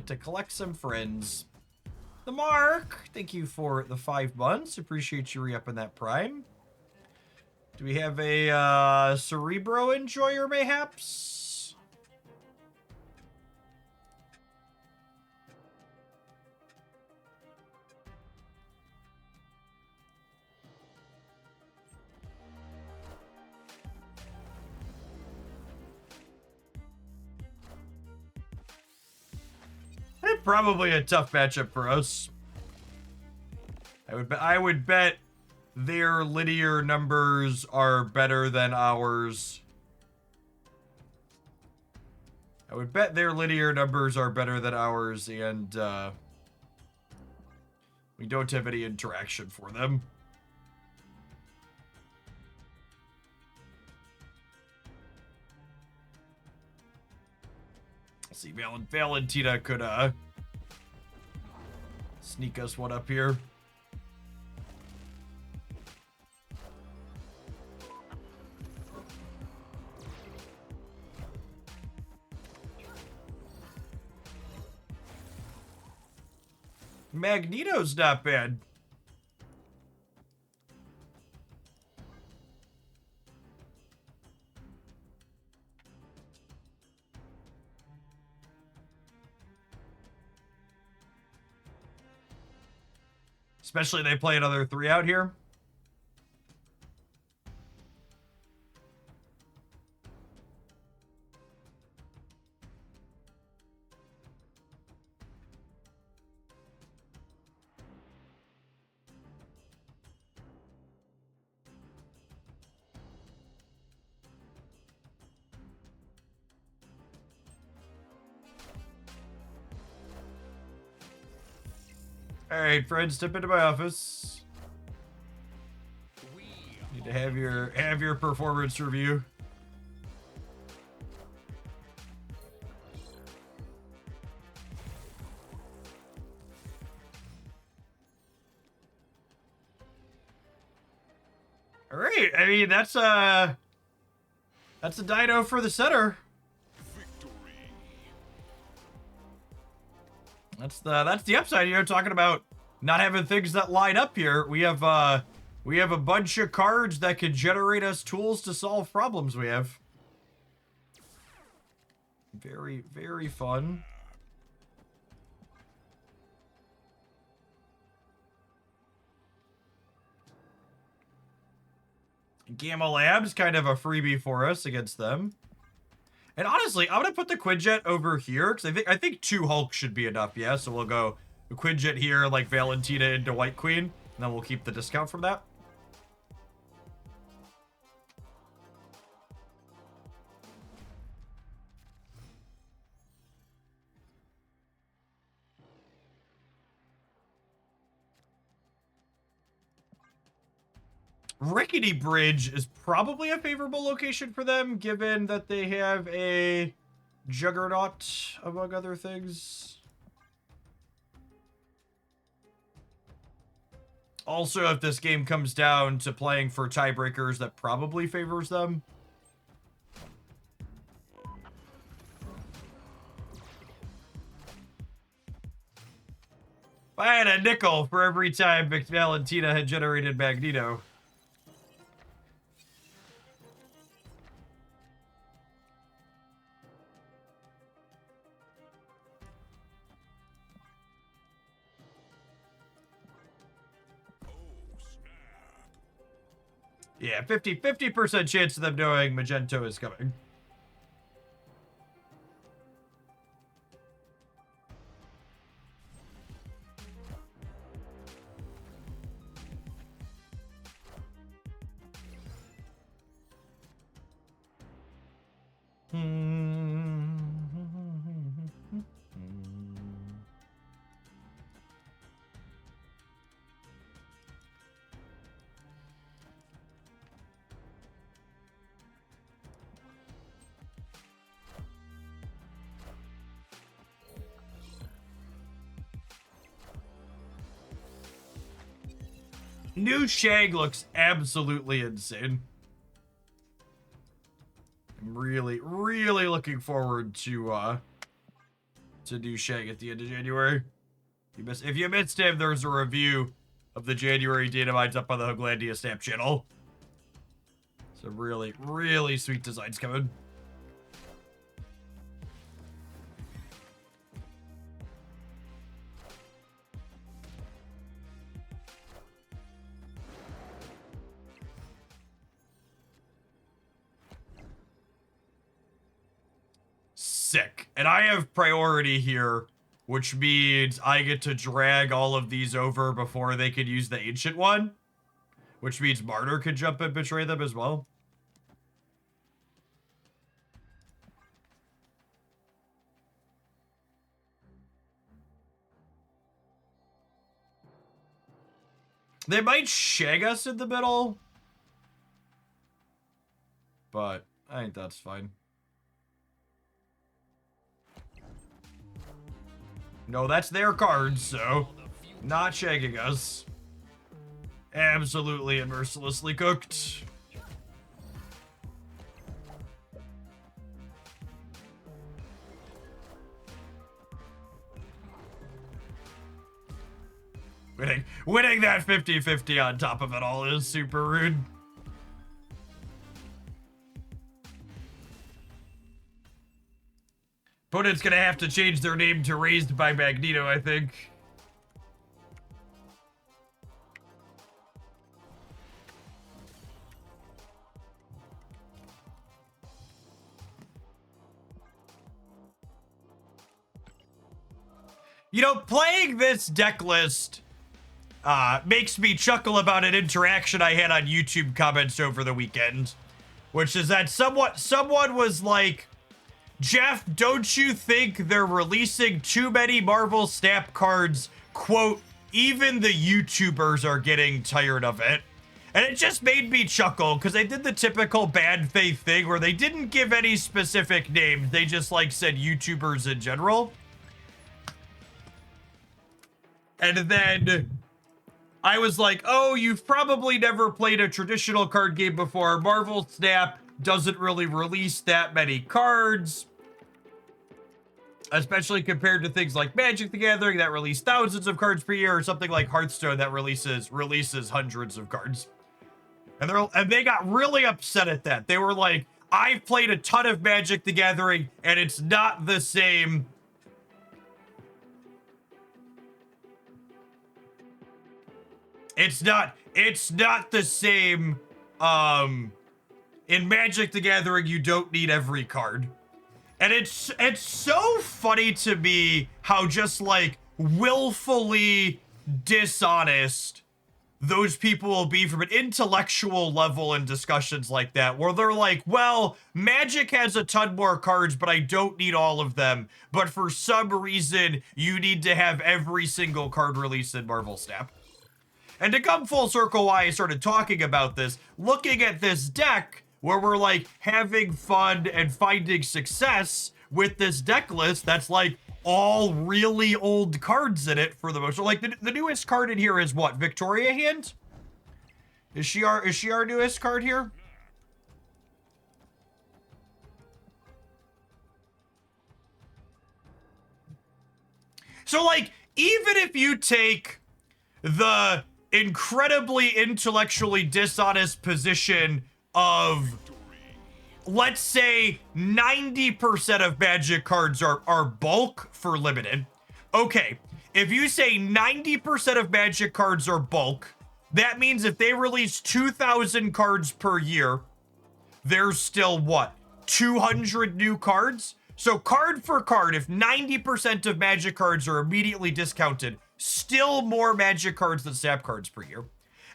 like to collect some friends. The Mark, thank you for the 5 months. Appreciate you re-upping that Prime. Do we have a Cerebro Enjoyer, mayhaps? Probably a tough matchup for us. I would bet their linear numbers are better than ours. I would bet their linear numbers are better than ours, and we don't have any interaction for them. Let's see, Valentina could sneak us one up here. Magneto's not bad. Especially they play another 3 out here. Alright, friends, step into my office. Need to have your performance review. Alright, I mean that's a Dino for the center. That's the upside, you know, talking about not having things that line up here. We have a bunch of cards that can generate us tools to solve problems we have. Very, very fun. Gamma Lab's kind of a freebie for us against them. And honestly, I'm gonna put the Quinjet over here because I think 2 Hulks should be enough. Yeah, so we'll go the Quinjet here, like Valentina into White Queen, and then we'll keep the discount from that. Rickety Bridge is probably a favorable location for them, given that they have a Juggernaut, among other things. Also, if this game comes down to playing for tiebreakers, that probably favors them. If I had a nickel for every time Valentina had generated Magneto. Yeah, 50% chance of them knowing Magento is coming. New Shag looks absolutely insane. I'm really, really looking forward to to do Shag at the end of January. If you missed him, there's a review of the January data mines up on the Hooglandia Snap channel. Some really, really sweet designs coming. Sick. And I have priority here, which means I get to drag all of these over before they could use the ancient one, which means Martyr could jump and betray them as well. They might shag us in the middle, but I think that's fine. No, that's their cards, so not shagging us. Absolutely and mercilessly cooked. Winning that 50-50 on top of it all is super rude. Opponent's gonna have to change their name to Raised by Magneto, I think. You know, playing this deck list makes me chuckle about an interaction I had on YouTube comments over the weekend, which is that someone was like, Jeff, don't you think they're releasing too many Marvel Snap cards? Quote, even the YouTubers are getting tired of it. And it just made me chuckle because they did the typical bad faith thing where they didn't give any specific names. They just like said YouTubers in general. And then I was like, oh, you've probably never played a traditional card game before. Marvel Snap doesn't really release that many cards, especially compared to things like Magic the Gathering that release thousands of cards per year, or something like Hearthstone that releases hundreds of cards. And they got really upset at that. They were like, I've played a ton of Magic the Gathering and it's not the same. It's not the same. In Magic the Gathering, you don't need every card. And it's so funny to me how just like willfully dishonest those people will be from an intellectual level in discussions like that, where they're like, well, Magic has a ton more cards, but I don't need all of them. But for some reason, you need to have every single card released in Marvel Snap. And to come full circle why I started talking about this, looking at this deck where we're like having fun and finding success with this deck list that's like all really old cards in it for the most. So like the newest card in here is what? Victoria Hand? Is she our newest card here? So like even if you take the incredibly intellectually dishonest position of, let's say 90% of Magic cards are bulk for limited. Okay, if you say 90% of Magic cards are bulk, that means if they release 2,000 cards per year, there's still what? 200 new cards? So card for card, if 90% of Magic cards are immediately discounted, still more Magic cards than Snap cards per year.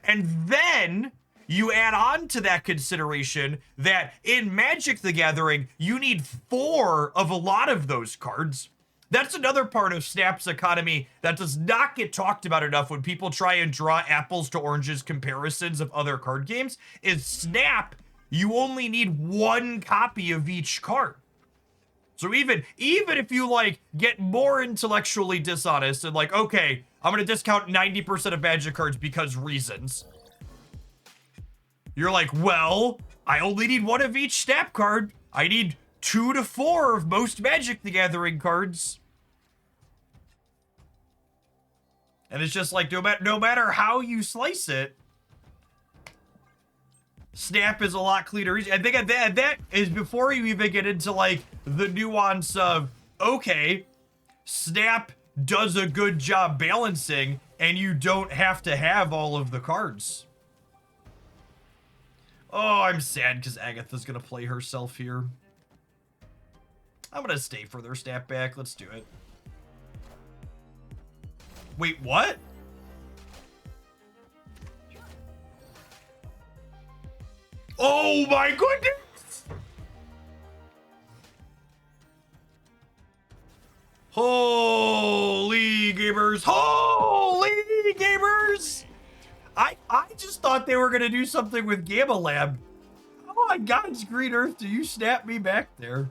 And then you add on to that consideration that in Magic the Gathering, you need 4 of a lot of those cards. That's another part of Snap's economy that does not get talked about enough when people try and draw apples to oranges comparisons of other card games, is Snap, you only need 1 copy of each card. So even if you like get more intellectually dishonest and like, okay, I'm gonna discount 90% of Magic cards because reasons. You're like, well, I only need 1 of each Snap card. I need 2 to 4 of most Magic the Gathering cards. And it's just like, no matter how you slice it, Snap is a lot cleaner. I think that is before you even get into like the nuance of, okay, Snap does a good job balancing and you don't have to have all of the cards. Oh, I'm sad because Agatha's gonna play herself here. I'm gonna stay for their Snap back. Let's do it. Wait, what? Oh my goodness! Holy gamers! Holy gamers! I just thought they were gonna do something with Gamma Lab. Oh my God's green earth, do you snap me back there?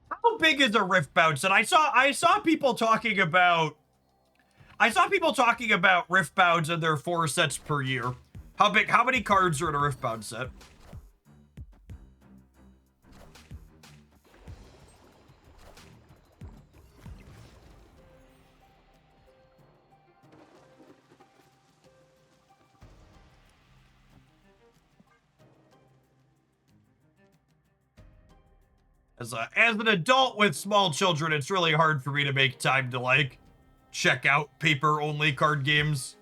How big is a rift bounce? And I saw people talking about rift bounds and their 4 sets per year. How many cards are in a rift bound set? As an adult with small children, it's really hard for me to make time to like check out paper only card games.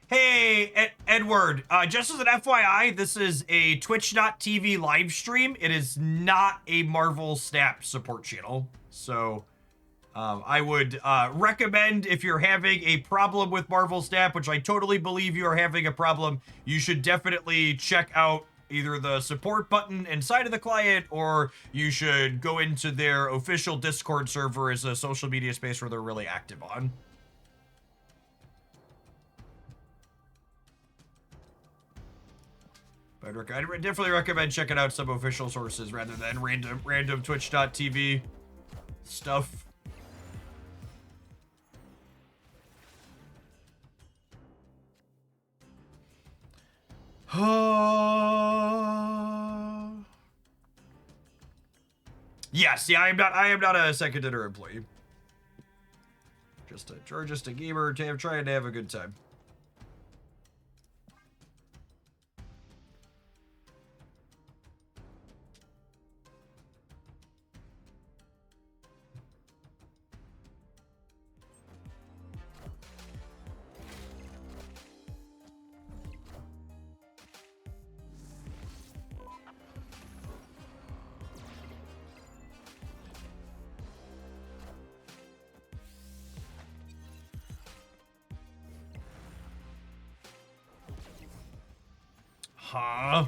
Hey, Edward, just as an FYI, this is a Twitch.tv live stream. It is not a Marvel Snap support channel. So, I would recommend if you're having a problem with Marvel Snap, which I totally believe you are having a problem, you should definitely check out either the support button inside of the client, or you should go into their official Discord server as a social media space where they're really active on. But I'd definitely recommend checking out some official sources rather than random Twitch.tv stuff. Yes, yeah, I am not a second dinner employee. Just a gamer trying to have a good time. Huh?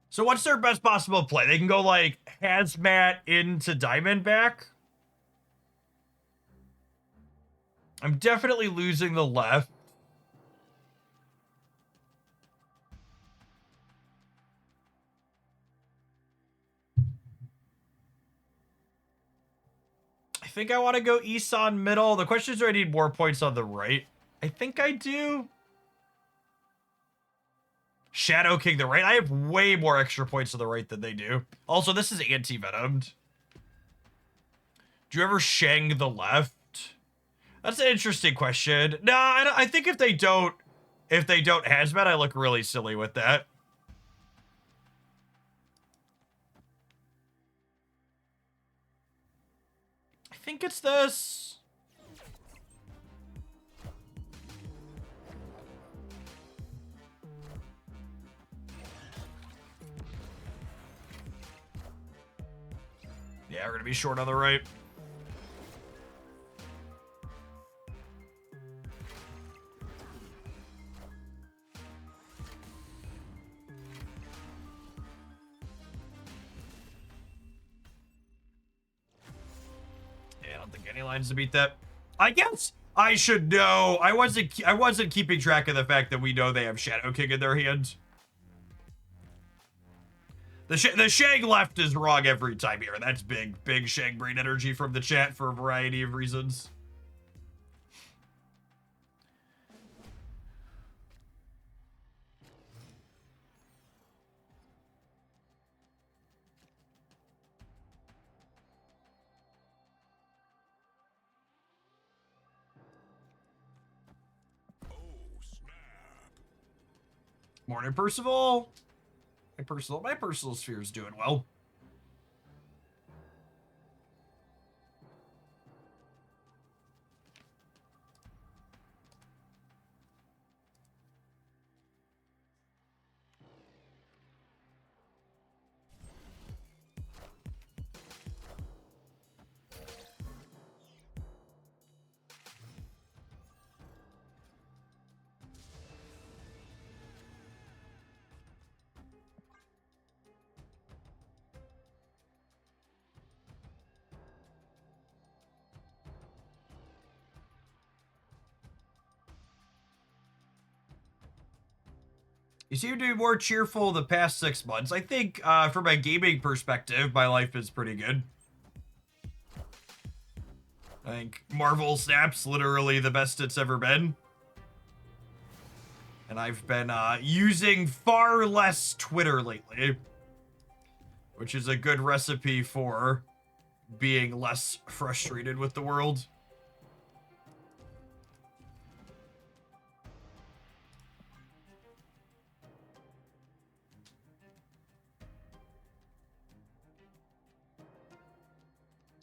So what's their best possible play? They can go like Hazmat into Diamondback. I'm definitely losing the left. I think I want to go Isan middle. The question is, do I need more points on the right? I think I do. Shadow King the right. I have way more extra points to the right than they do. Also, this is anti-venomed. Do you ever Shang the left? That's an interesting question. No, I think if they don't Hazmat, I look really silly with that. think it's this. Yeah, we're gonna be short on the right. Yeah, I don't think any lines to beat that. I guess I should know. I wasn't keeping track of the fact that we know they have Shadow King in their hand. The Shang left is wrong every time here. That's big Shang brain energy from the chat for a variety of reasons. Morning, Percival. My personal sphere is doing well. You seem to be more cheerful the past 6 months. I think, from a gaming perspective, my life is pretty good. I think Marvel Snap's literally the best it's ever been. And I've been, using far less Twitter lately. Which is a good recipe for being less frustrated with the world.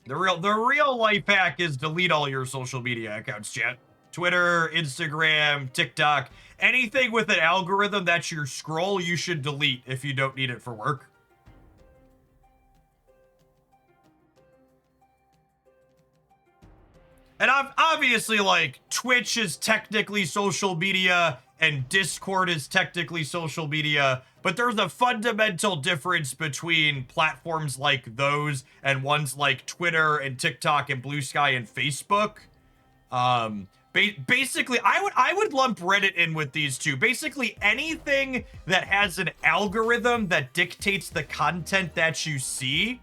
The real life hack is delete all your social media accounts, chat. Twitter, Instagram, TikTok, anything with an algorithm that's your scroll, you should delete if you don't need it for work. And obviously, like, Twitch is technically social media and Discord is technically social media, but there's a fundamental difference between platforms like those and ones like Twitter and TikTok and Blue Sky and Facebook. Basically, I would lump Reddit in with these two. Basically, anything that has an algorithm that dictates the content that you see,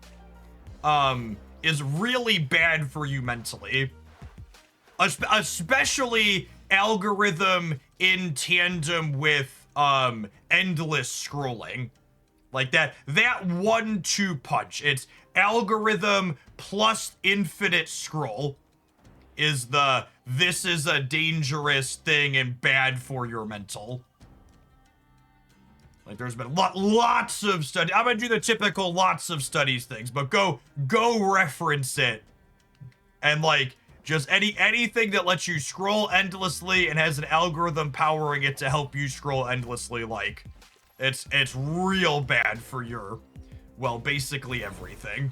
is really bad for you mentally. Especially algorithm in tandem with endless scrolling. Like that 1-2 punch. It's algorithm plus infinite scroll is this is a dangerous thing and bad for your mental. Like there's been lots of studies. I'm gonna do the typical lots of studies things, but go reference it. And like just anything that lets you scroll endlessly and has an algorithm powering it to help you scroll endlessly, like it's real bad for your, well, basically everything.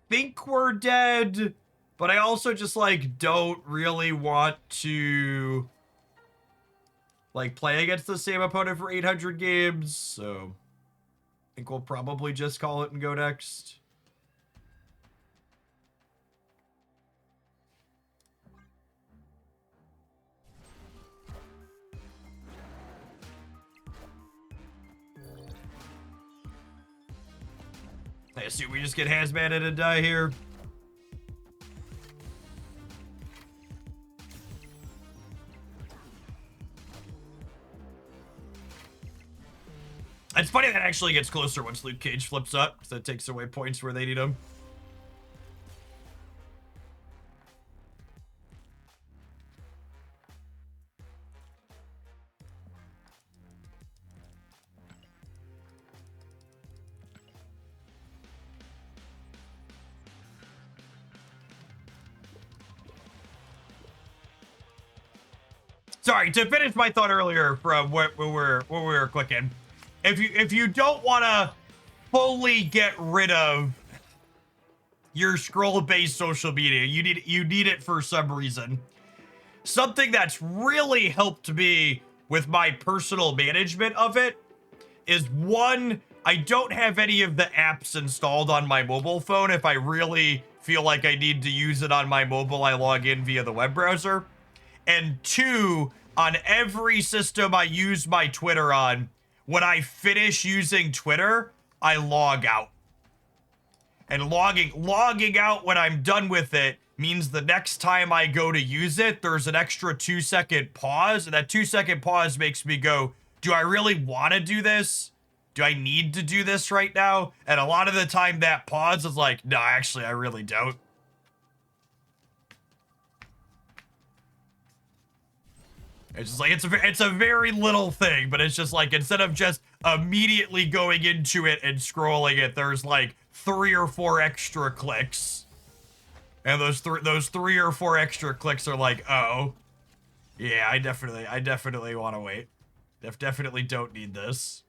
Think we're dead, but I also just like don't really want to like play against the same opponent for 800 games, so I think we'll probably just call it and go next. I assume we just get hazmated and die here. It's funny that actually gets closer once Luke Cage flips up, because that takes away points where they need them. Sorry, to finish my thought earlier from what we were clicking. If you don't want to fully get rid of your scroll-based social media, you need it for some reason. Something that's really helped me with my personal management of it is, one, I don't have any of the apps installed on my mobile phone. If I really feel like I need to use it on my mobile, I log in via the web browser. And two, on every system I use my Twitter on, when I finish using Twitter, I log out. And logging out when I'm done with it means the next time I go to use it, there's an extra 2-second pause. And that 2-second pause makes me go, do I really want to do this? Do I need to do this right now? And a lot of the time that pause is like, no, actually, I really don't. It's just like, it's a very little thing, but it's just like, instead of just immediately going into it and scrolling it, there's like 3 or 4 extra clicks. And those 3 or 4 extra clicks are like, oh, yeah, I definitely want to wait. Definitely don't need this.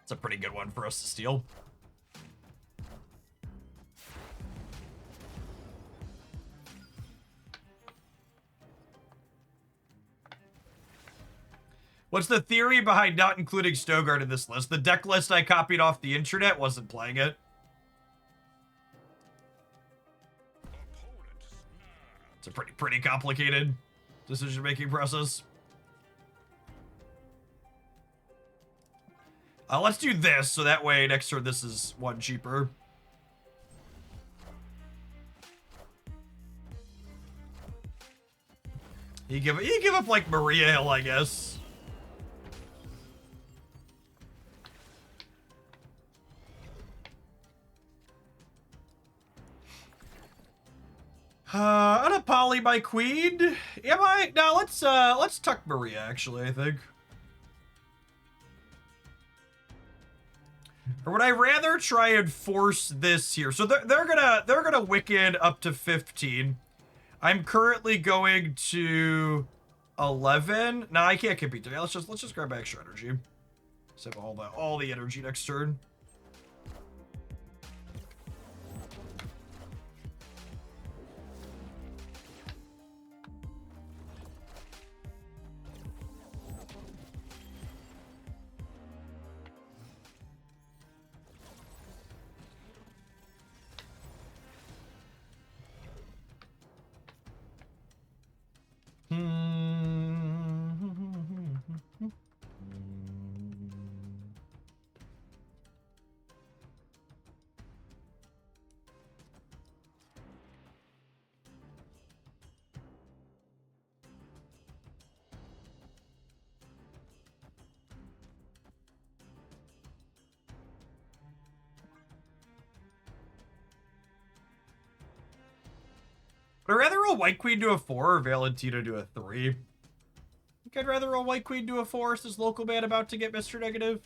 It's a pretty good one for us to steal. What's the theory behind not including Stogard in this list? The deck list I copied off the internet wasn't playing it. It's a pretty complicated decision-making process. Let's do this, so that way next turn this is 1 cheaper. You give up like Maria Hill, I guess. On a poly by queen. Am I? No, let's tuck Maria, actually, I think. Or would I rather try and force this here? So they're gonna Wicked up to 15. I'm currently going to 11. No, I can't compete today. Let's just grab extra energy. Save all the energy next turn. Would I rather roll White Queen to a 4 or Valentina to a 3? I think I'd rather roll White Queen to a 4 as this local man about to get Mr. Negative.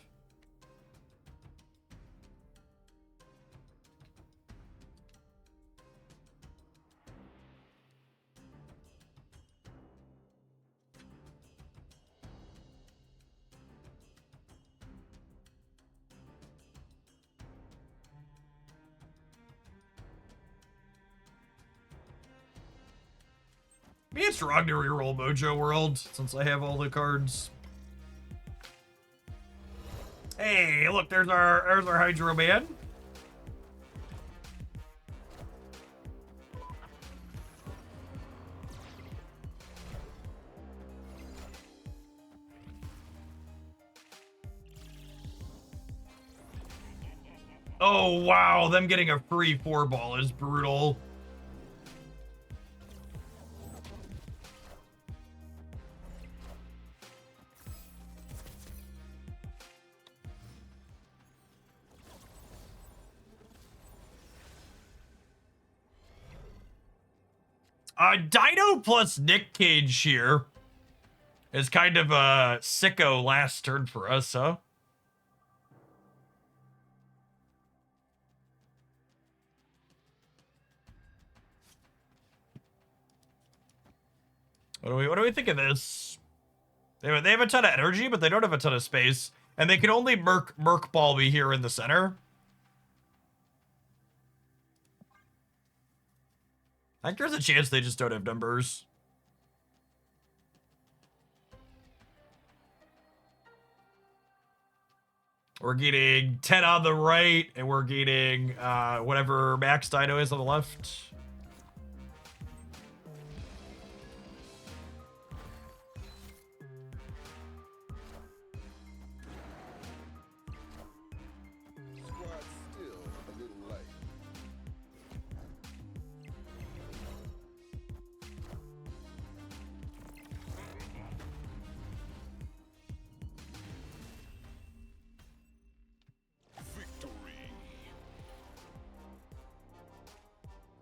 Maybe it's wrong to reroll Mojo World, since I have all the cards. Hey, look, there's our Hydro Man. Oh, wow. Them getting a free 4-ball is brutal. Dino plus Nick Cage here is kind of a sicko last turn for us, huh? What do we think of this? They have a ton of energy, but they don't have a ton of space, and they can only Merc Ball me here in the center. I think there's a chance they just don't have numbers. We're getting 10 on the right, and we're getting whatever max Dino is on the left.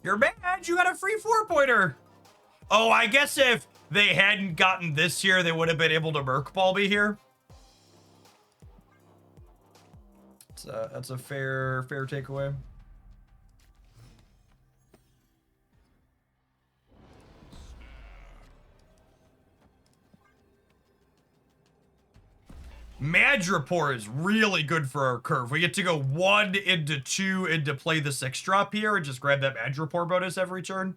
You're bad. You got a free 4-pointer. Oh, I guess if they hadn't gotten this here, they would have been able to Merc Ball me here. That's a fair takeaway. Madripoor is really good for our curve. We get to go 1 into 2 into play the 6-drop here and just grab that Madripoor bonus every turn.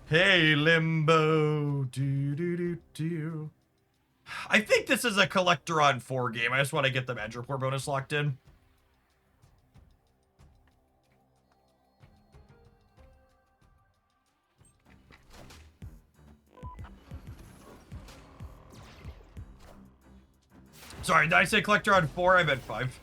Hey, Limbo. Do. I think this is a collector on 4 game. I just want to get the Madripoor bonus locked in. Sorry, did I say collector on 4? I meant 5.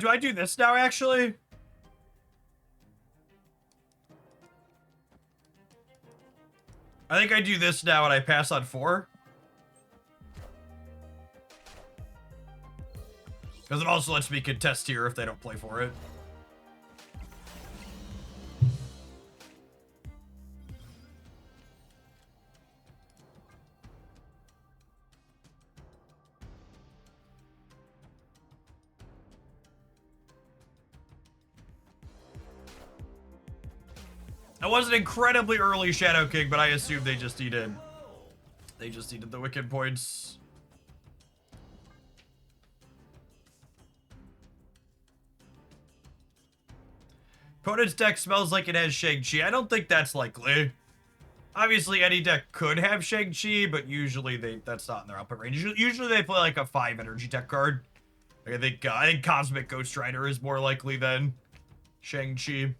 Do I do this now, actually? I think I do this now and I pass on 4. Because it also lets me contest here if they don't play for it. That was an incredibly early Shadow King, but I assume they just needed the Wicked points. Opponent's deck smells like it has Shang-Chi. I don't think that's likely. Obviously, any deck could have Shang-Chi, but usually that's not in their output range. Usually they play like a 5 energy tech card. Like I think Cosmic Ghost Rider is more likely than Shang-Chi.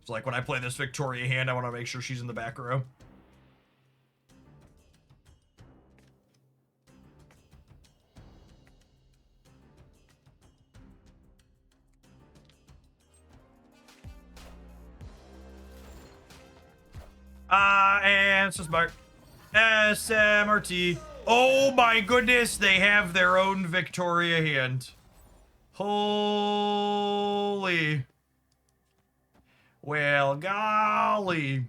So like when I play this Victoria hand, I want to make sure she's in the back row. And so smart. SMRT. Oh my goodness, they have their own Victoria hand. Holy. Well, golly.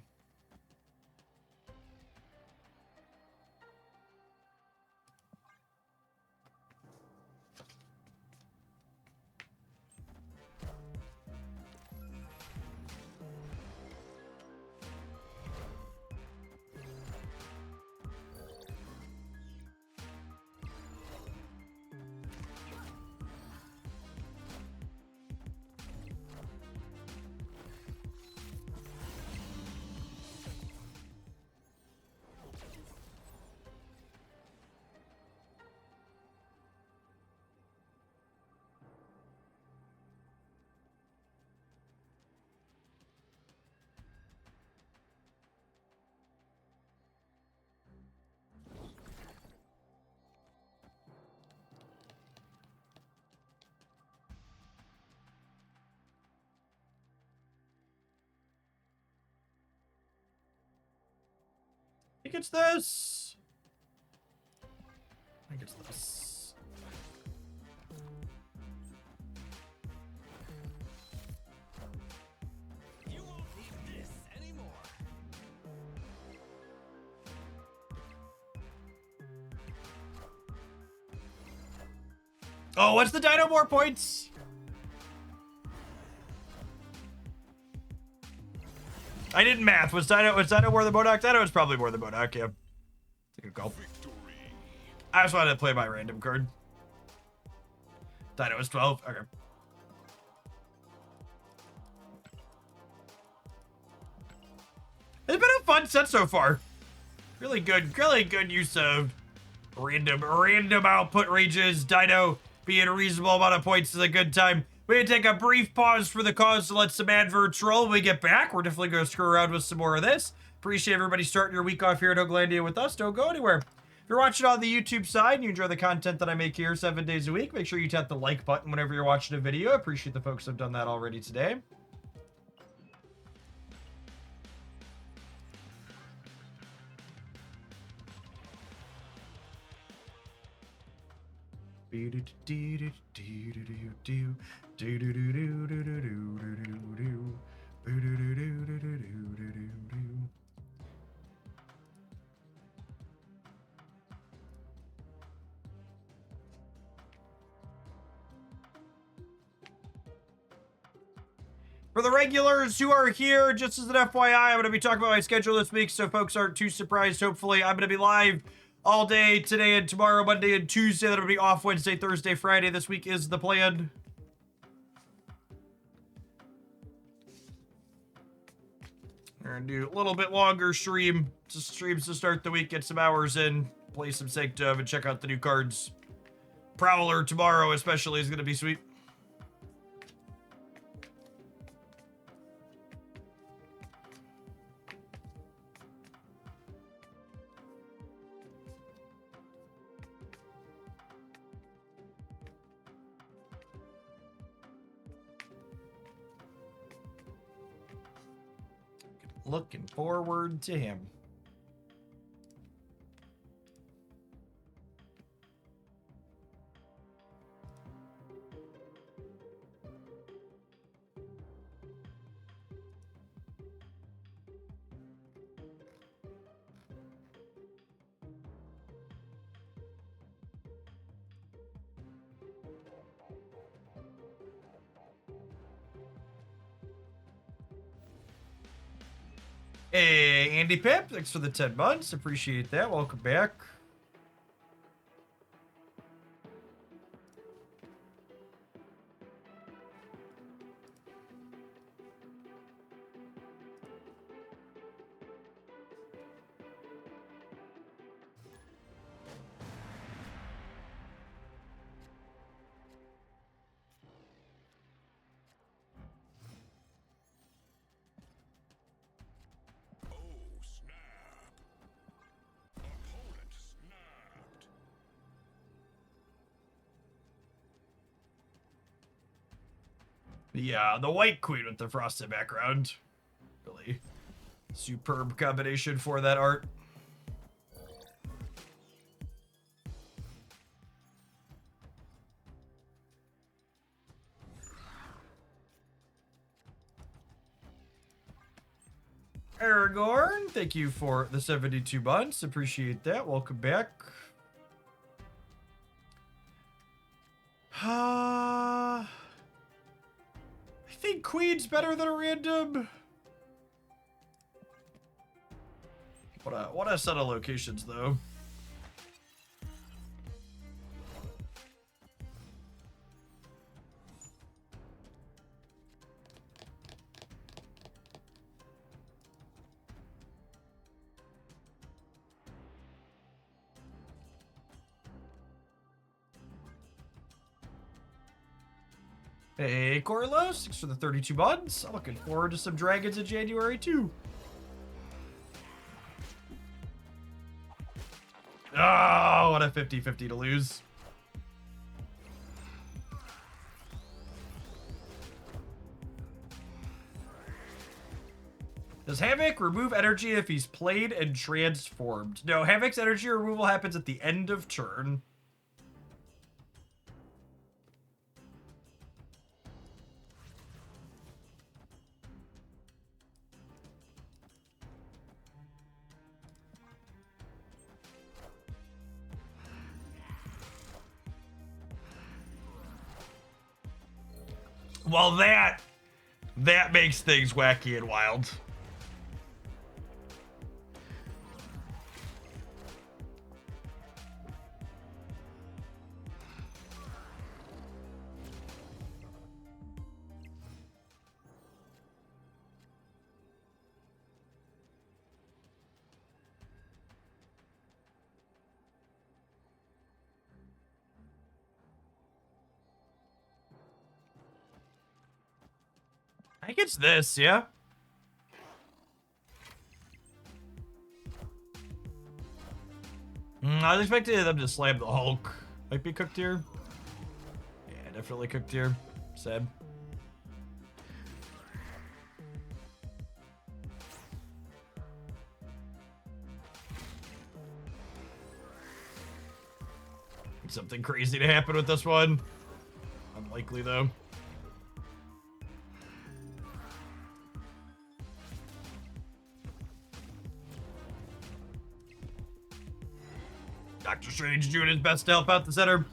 think it's this. I think it's this. You won't need this anymore. Oh, what's the Dino more points? I didn't math. Was Dino more than Modoc? Dino was probably more than Modoc, yeah. Take a go. I just wanted to play my random card. Dino was 12. Okay. It's been a fun set so far. Really good use of random output ranges. Dino being a reasonable amount of points is a good time. We're gonna take a brief pause for the cause to let some adverts roll. When we get back, we're definitely gonna screw around with some more of this. Appreciate everybody starting your week off here at Hoaglandia with us. Don't go anywhere. If you're watching on the YouTube side and you enjoy the content that I make here 7 days a week, make sure you tap the like button whenever you're watching a video. I appreciate the folks who have done that already today. For the regulars who are here, just as an FYI, I'm going to be talking about my schedule this week, so folks aren't too surprised. Hopefully, I'm going to be live all day today and tomorrow, Monday and Tuesday. That'll be off Wednesday, Thursday, Friday. This week is the plan. We're going to do a little bit longer streams to start the week, get some hours in, play some Sanctum, and check out the new cards. Prowler tomorrow especially is going to be sweet. Looking forward to him. Hey, Andy Pip, thanks for the 10 months. Appreciate that. Welcome back. Yeah, the White Queen with the frosted background. Really superb combination for that art. Aragorn, thank you for the 72 months. Appreciate that. Welcome back. I think Queen's better than a random. What a set of locations, though. Hey, Corlos, thanks for the 32 months. I'm looking forward to some dragons in January, too. Oh, what a 50-50 to lose. Does Havoc remove energy if he's played and transformed? No, Havoc's energy removal happens at the end of turn. Well, that makes things wacky and wild. I think it's this, yeah? I was expecting them to slam the Hulk. Might be cooked here. Yeah, definitely cooked here. Sad. Something crazy to happen with this one. Unlikely, though. Doctor Strange doing his best to help out the center.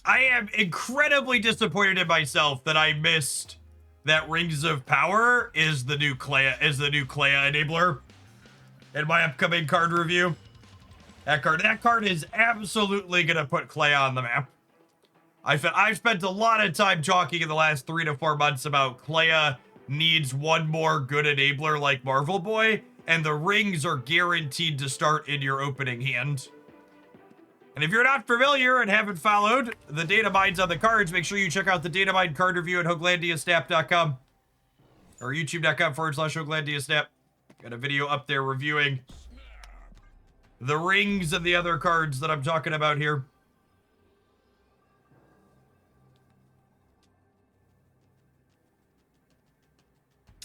I am incredibly disappointed in myself that I missed that Rings of Power is the new Clea enabler in my upcoming card review. That card is absolutely gonna put Clea on the map. I've spent a lot of time talking in the last 3 to 4 months about Clea needs one more good enabler like Marvel Boy, and the rings are guaranteed to start in your opening hand. And if you're not familiar and haven't followed the data mines on the cards, make sure you check out the data mine card review at hoaglandiasnap.com or youtube.com/hoaglandiasnap. Got a video up there reviewing the rings and the other cards that I'm talking about here.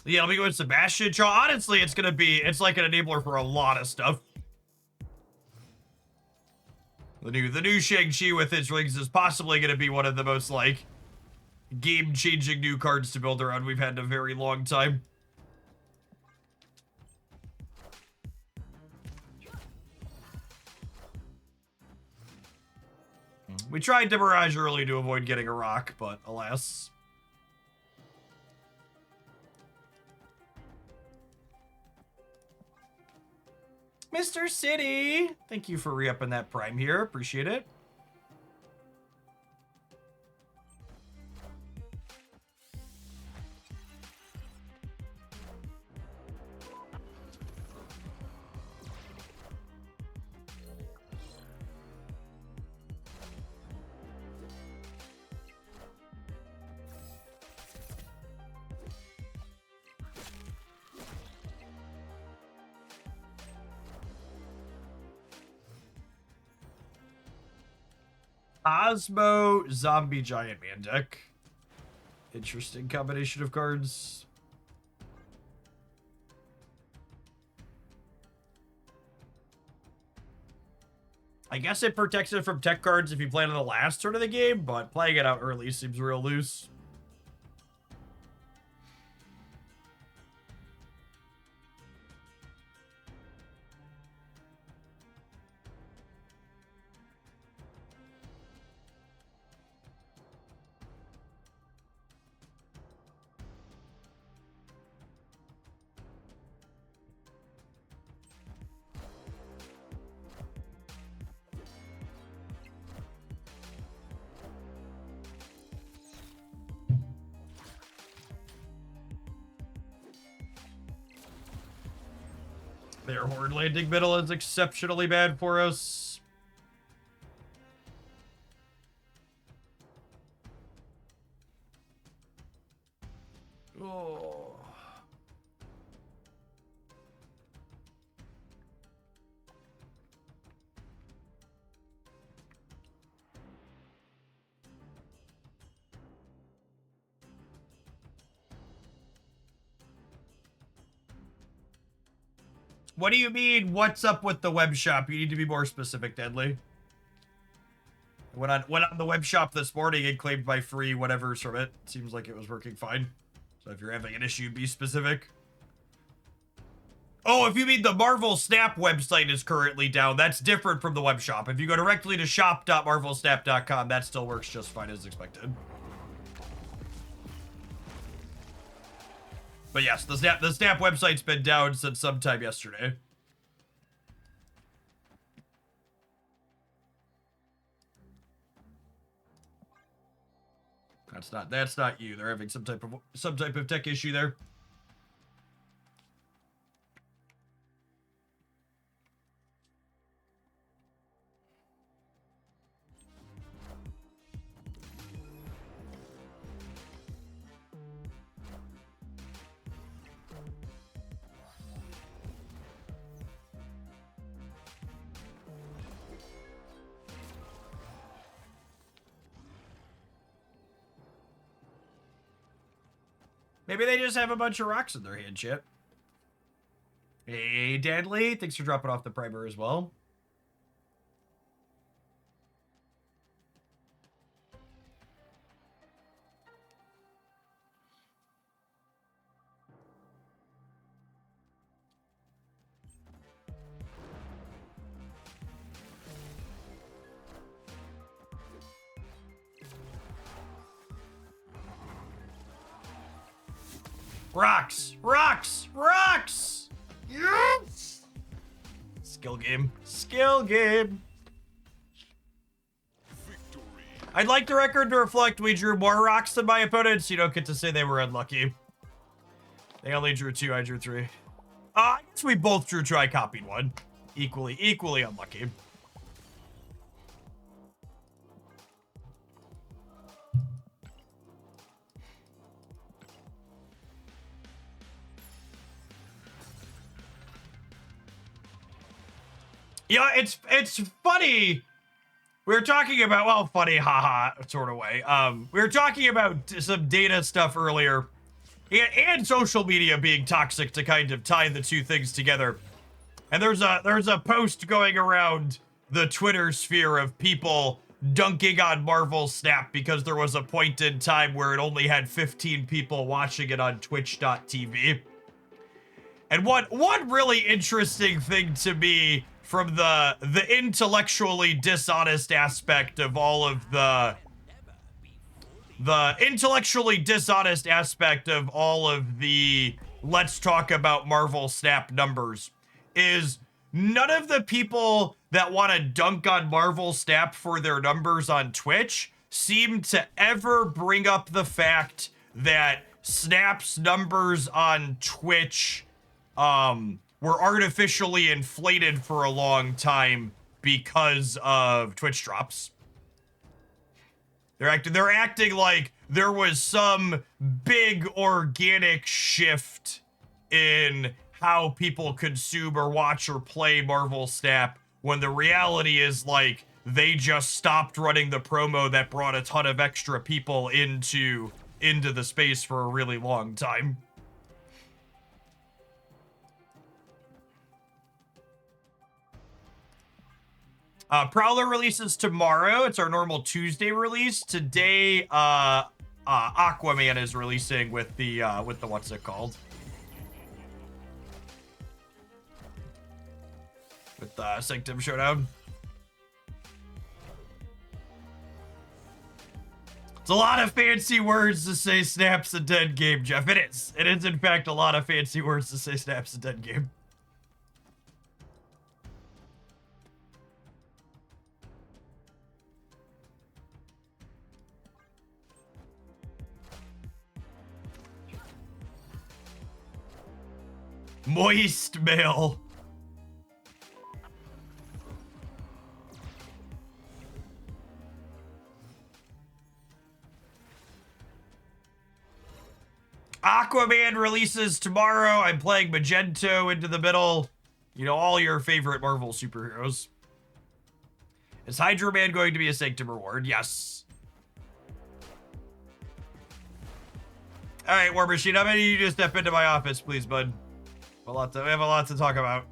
Yeah, I'll be going Sebastian Shaw. Honestly, it's like an enabler for a lot of stuff. The new Shang-Chi with its rings is possibly going to be one of the most, like, game-changing new cards to build around we've had in a very long time. We tried to Mirage early to avoid getting a rock, but alas. Mr. City, thank you for re-upping that Prime here. Appreciate it. Osmo Zombie Giant Man deck. Interesting combination of cards. I guess it protects it from tech cards if you play it on the last turn of the game, but playing it out early seems real loose. Their Horde landing middle is exceptionally bad for us. Oh. What do you mean, what's up with the web shop? You need to be more specific, Deadly. I went on the web shop this morning and claimed my free whatever's from it. Seems like it was working fine. So if you're having an issue, be specific. Oh, if you mean the Marvel Snap website is currently down, that's different from the web shop. If you go directly to shop.marvelsnap.com, that still works just fine as expected. But yes, the Snap website's been down since sometime yesterday. That's not you. They're having some type of tech issue there. Maybe they just have a bunch of rocks in their hand, chat. Hey, Deadly. Thanks for dropping off the primer as well. Rocks! Rocks! Rocks! Yes! Skill game. Skill game. Victory. I'd like the record to reflect we drew more rocks than my opponents. You don't get to say they were unlucky. They only drew 2, I drew 3. I guess we both drew 2, I copied 1. Equally unlucky. Yeah, it's funny. We were talking about, well, funny, haha, sort of way. We were talking about some data stuff earlier, and social media being toxic to kind of tie the two things together. And there's a post going around the Twitter sphere of people dunking on Marvel Snap because there was a point in time where it only had 15 people watching it on Twitch.tv. And one really interesting thing to me from the intellectually dishonest aspect of all of the intellectually dishonest aspect of all of the let's talk about Marvel Snap numbers is none of the people that want to dunk on Marvel Snap for their numbers on Twitch seem to ever bring up the fact that Snap's numbers on Twitch were artificially inflated for a long time because of Twitch drops. They're acting like there was some big organic shift in how people consume or watch or play Marvel Snap, when the reality is like they just stopped running the promo that brought a ton of extra people into the space for a really long time. Prowler releases tomorrow. It's our normal Tuesday release. Today, Aquaman is releasing with the what's it called? With the Sanctum Showdown. It's a lot of fancy words to say Snap's a dead game, Jeff. It is. It is, in fact, a lot of fancy words to say Snap's a dead game. Moist mail. Aquaman releases tomorrow. I'm playing Magento into the middle. You know, all your favorite Marvel superheroes. Is Hydro Man going to be a Sanctum reward? Yes. All right, War Machine, I'm gonna need you to step into my office, please, bud. We have a lot to talk about.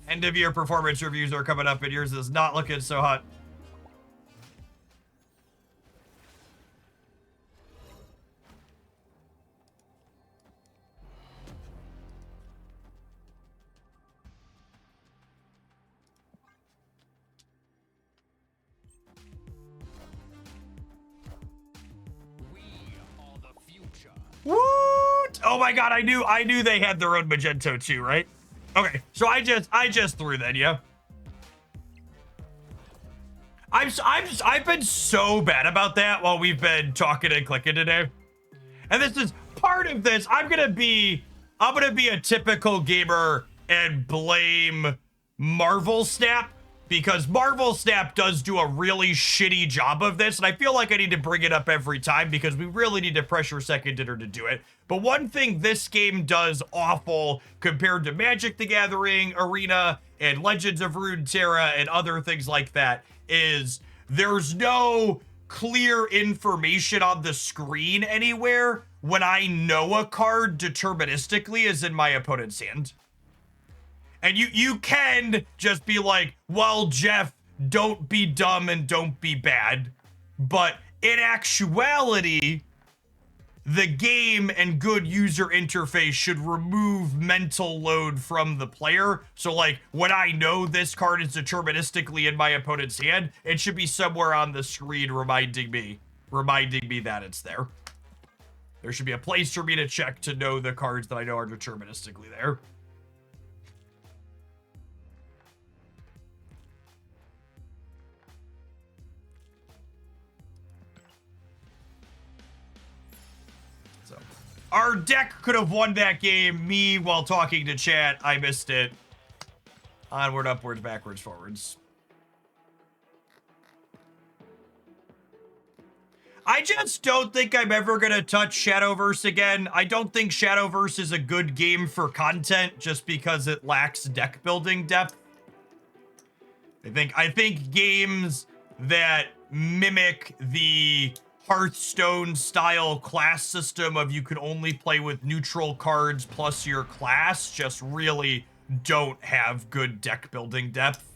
End of year performance reviews are coming up, and yours is not looking so hot. We are the future. Woot! Oh my god, I knew they had their own Magento too, right? Okay, so I just threw that, yeah. I've been so bad about that while we've been talking and clicking today. And this is part of this. I'm gonna be a typical gamer and blame Marvel Snap, because Marvel Snap does do a really shitty job of this, and I feel like I need to bring it up every time because we really need to pressure Second Dinner to do it. But one thing this game does awful compared to Magic the Gathering, Arena, and Legends of Runeterra, and other things like that is there's no clear information on the screen anywhere when I know a card deterministically is in my opponent's hand. And you can just be like, well, Jeff, don't be dumb and don't be bad. But in actuality, the game and good user interface should remove mental load from the player. So like when I know this card is deterministically in my opponent's hand, it should be somewhere on the screen reminding me that it's there. There should be a place for me to check to know the cards that I know are deterministically there. Our deck could have won that game. Me, while talking to chat, I missed it. Onward, upwards, backwards, forwards. I just don't think I'm ever going to touch Shadowverse again. I don't think Shadowverse is a good game for content just because it lacks deck building depth. I think games that mimic the Hearthstone style class system of you can only play with neutral cards plus your class just really don't have good deck building depth.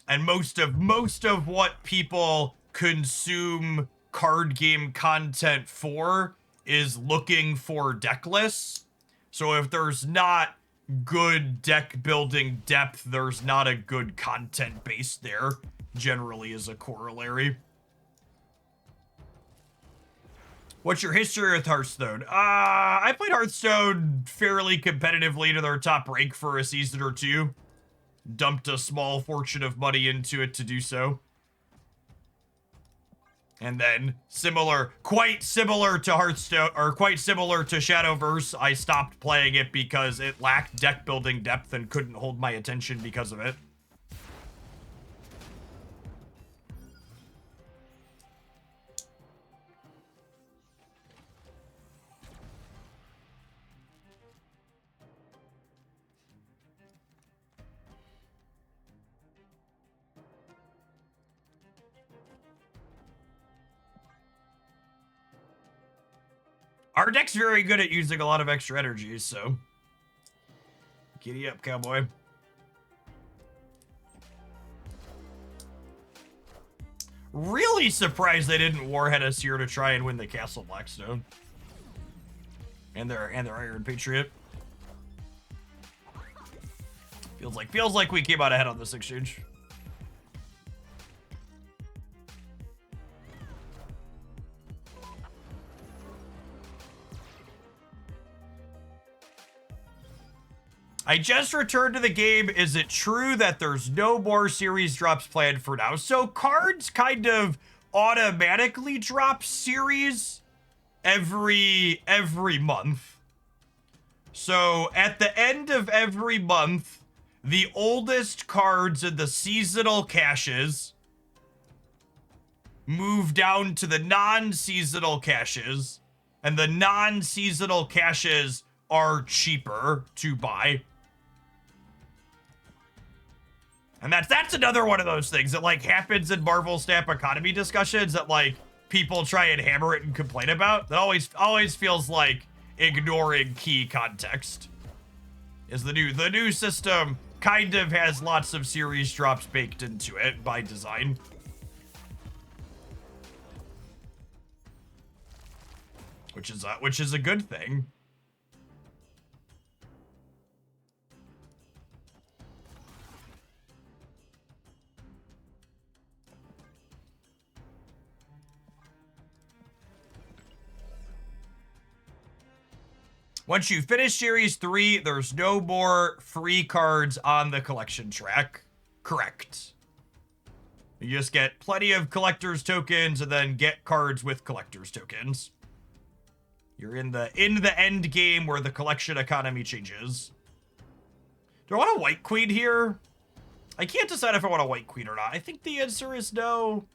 And most of what people consume card game content for is looking for deck lists. So if there's not good deck building depth, there's not a good content base there. Generally is a corollary. What's your history with Hearthstone? I played Hearthstone fairly competitively to their top rank for a season or two. Dumped a small fortune of money into it to do so. And then quite similar to Hearthstone, or quite similar to Shadowverse, I stopped playing it because it lacked deck building depth and couldn't hold my attention because of it. Our deck's very good at using a lot of extra energy, so giddy up, cowboy. Really surprised they didn't warhead us here to try and win the Castle Blackstone. And their Iron Patriot. Feels like we came out ahead on this exchange. I just returned to the game. Is it true that there's no more series drops planned for now? So cards kind of automatically drop series every month. So at the end of every month, the oldest cards in the seasonal caches move down to the non-seasonal caches, and the non-seasonal caches are cheaper to buy. And that's another one of those things that like happens in Marvel Snap economy discussions that like people try and hammer it and complain about. That always feels like ignoring key context. is the new system kind of has lots of series drops baked into it by design. Which is a good thing. Once you finish Series 3, there's no more free cards on the collection track. Correct. You just get plenty of collector's tokens and then get cards with collector's tokens. You're in the end game where the collection economy changes. Do I want a white queen here? I can't decide if I want a white queen or not. I think the answer is no.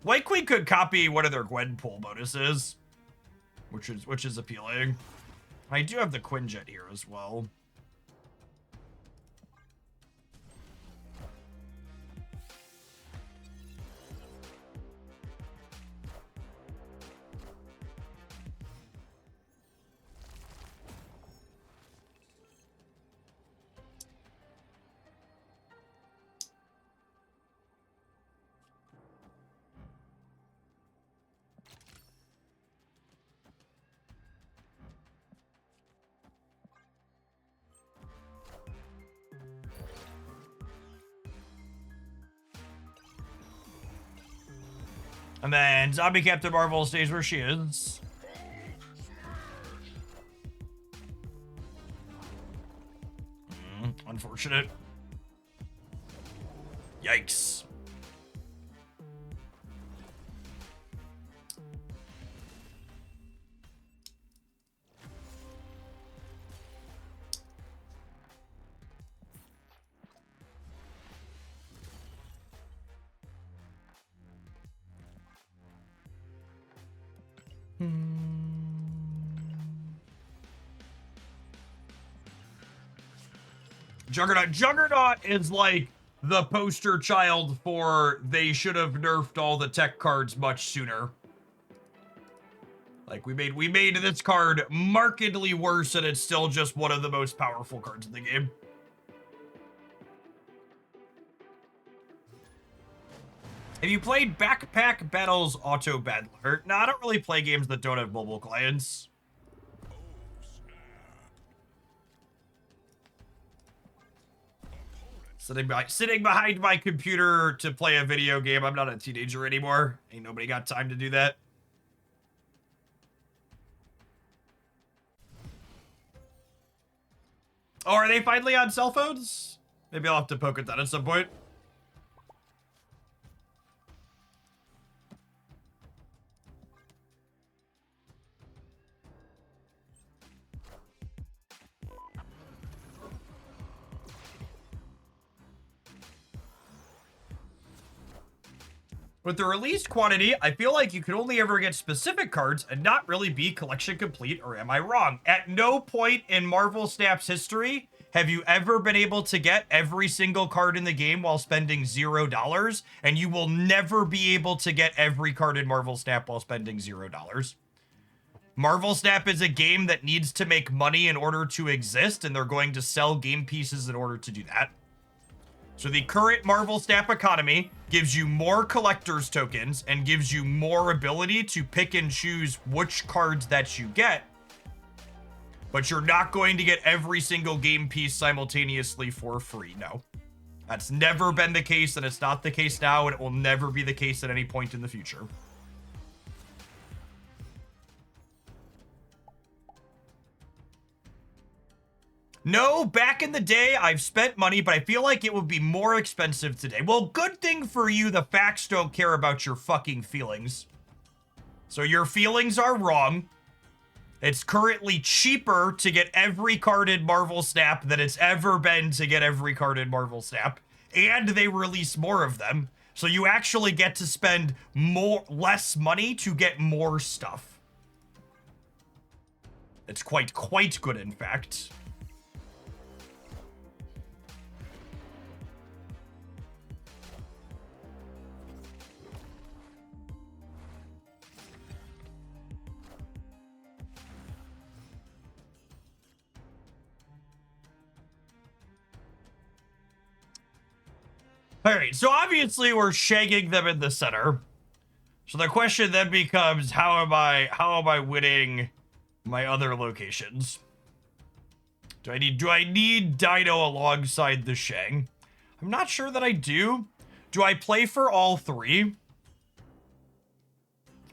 White queen could copy one of their Gwen pool bonuses, which is appealing. I do have the Quinjet here as well. And then Zombie Captain Marvel stays where she is. Unfortunate. Yikes. Juggernaut. Juggernaut is like the poster child for they should have nerfed all the tech cards much sooner. Like we made this card markedly worse and it's still just one of the most powerful cards in the game. Have you played Backpack Battles Auto Battler? No, I don't really play games that don't have mobile clients. Sitting behind my computer to play a video game. I'm not a teenager anymore. Ain't nobody got time to do that. Oh, are they finally on cell phones? Maybe I'll have to poke at that at some point. With the released quantity, I feel like you could only ever get specific cards and not really be collection complete, or am I wrong? At no point in Marvel Snap's history have you ever been able to get every single card in the game while spending $0, and you will never be able to get every card in Marvel Snap while spending $0. Marvel Snap is a game that needs to make money in order to exist, and they're going to sell game pieces in order to do that. So the current Marvel Snap economy gives you more collector's tokens and gives you more ability to pick and choose which cards that you get. But you're not going to get every single game piece simultaneously for free, no. That's never been the case, and it's not the case now, and it will never be the case at any point in the future. No, back in the day, I've spent money, but I feel like it would be more expensive today. Well, good thing for you, the facts don't care about your fucking feelings. So your feelings are wrong. It's currently cheaper to get every card in Marvel Snap than it's ever been to get every card in Marvel Snap. And they release more of them. So you actually get to spend less money to get more stuff. It's quite good, in fact. All right, so obviously we're shagging them in the center. So the question then becomes, how am I winning my other locations? Do I need Dino alongside the Shang? I'm not sure that I do. Do I play for all three?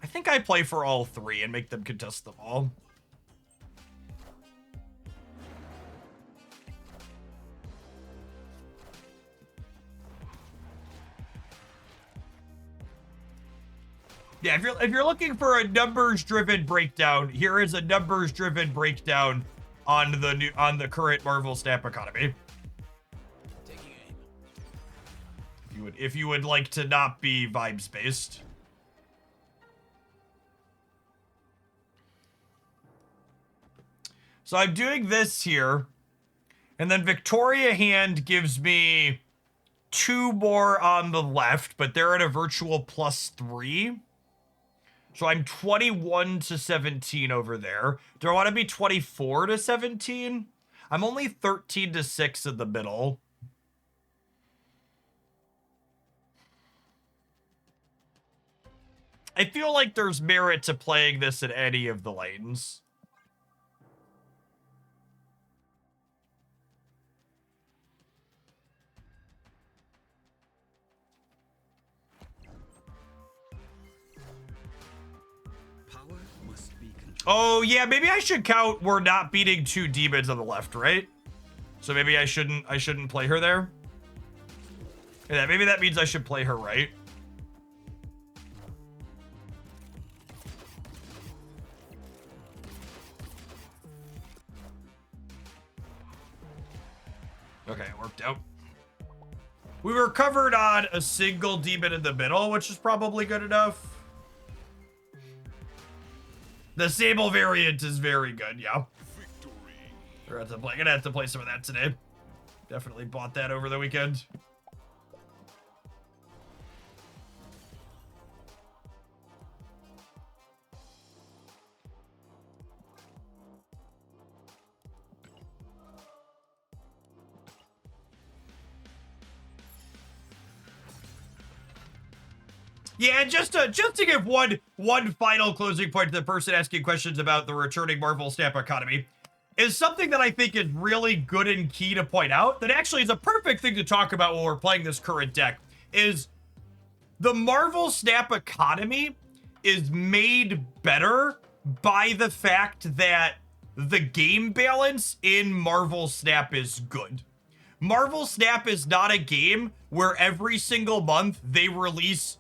I think I play for all three and make them contest them all. Yeah, if you're looking for a numbers-driven breakdown, here is a numbers-driven breakdown on the current Marvel Snap economy. Taking aim. If you would like to not be vibes based. So I'm doing this here, and then Victoria Hand gives me 2 more on the left, but they're at a virtual +3. So I'm 21 to 17 over there. Do I want to be 24 to 17? I'm only 13 to 6 in the middle. I feel like there's merit to playing this in any of the lanes. Oh, yeah, maybe I should count we're not beating 2 demons on the left, right? So maybe I shouldn't play her there. Yeah, maybe that means I should play her right. Okay, it worked out. We were covered on a single demon in the middle, which is probably good enough. The Sable variant is very good, yeah. We're gonna have to play some of that today. Definitely bought that over the weekend. Yeah, and just to give one final closing point to the person asking questions about the returning Marvel Snap economy, is something that I think is really good and key to point out, that actually is a perfect thing to talk about when we're playing this current deck, is the Marvel Snap economy is made better by the fact that the game balance in Marvel Snap is good. Marvel Snap is not a game where every single month they release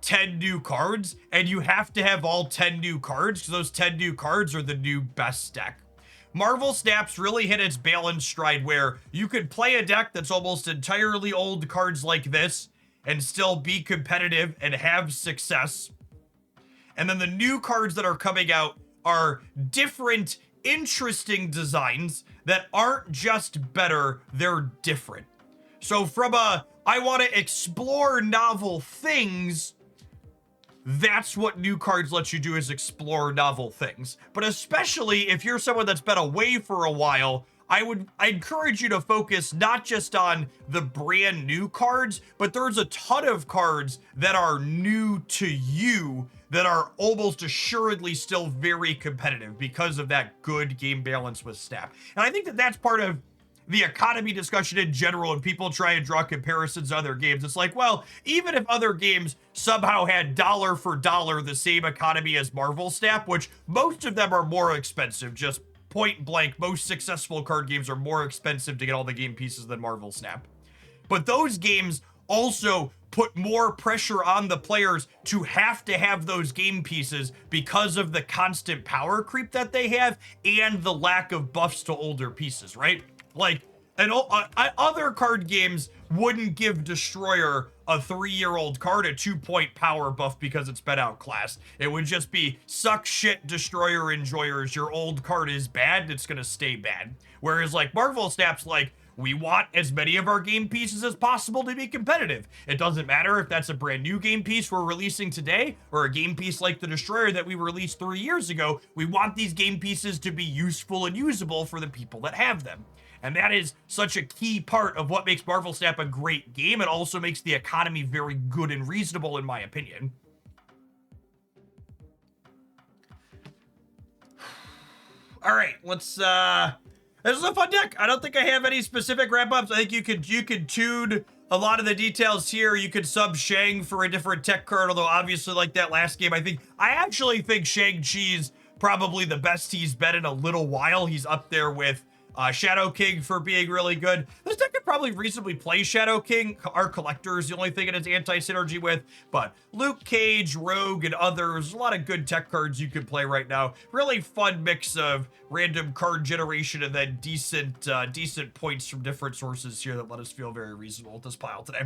10 new cards, and you have to have all 10 new cards, because those 10 new cards are the new best deck. Marvel Snaps really hit its balance stride where you could play a deck that's almost entirely old cards like this and still be competitive and have success. And then the new cards that are coming out are different, interesting designs that aren't just better, they're different. So from a, I want to explore novel things, that's what new cards let you do, is explore novel things. But especially if you're someone that's been away for a while, I encourage you to focus not just on the brand new cards, but there's a ton of cards that are new to you that are almost assuredly still very competitive because of that good game balance with Snap. And I think that that's part of the economy discussion in general, and people try and draw comparisons to other games. It's like, well, even if other games somehow had dollar for dollar the same economy as Marvel Snap, which most of them are more expensive, just point blank, most successful card games are more expensive to get all the game pieces than Marvel Snap. But those games also put more pressure on the players to have those game pieces because of the constant power creep that they have and the lack of buffs to older pieces, right? Like, other card games wouldn't give Destroyer a 3-year-old card a 2-point power buff because it's been outclassed. It would just be, suck shit, Destroyer enjoyers, your old card is bad, it's gonna stay bad. Whereas like Marvel Snap's like, we want as many of our game pieces as possible to be competitive. It doesn't matter if that's a brand new game piece we're releasing today or a game piece like the Destroyer that we released 3 years ago. We want these game pieces to be useful and usable for the people that have them. And that is such a key part of what makes Marvel Snap a great game. It also makes the economy very good and reasonable, in my opinion. All right, let's, this is a fun deck. I don't think I have any specific wrap-ups. I think you could tune a lot of the details here. You could sub Shang for a different tech card, although obviously like that last game, I actually think Shang-Chi's probably the best he's been in a little while. He's up there with Shadow King for being really good. This deck could probably reasonably play Shadow King. Our Collector is the only thing it has anti-synergy with, but Luke Cage, Rogue, and others, a lot of good tech cards you can play right now. Really fun mix of random card generation and then decent points from different sources here that let us feel very reasonable with this pile today.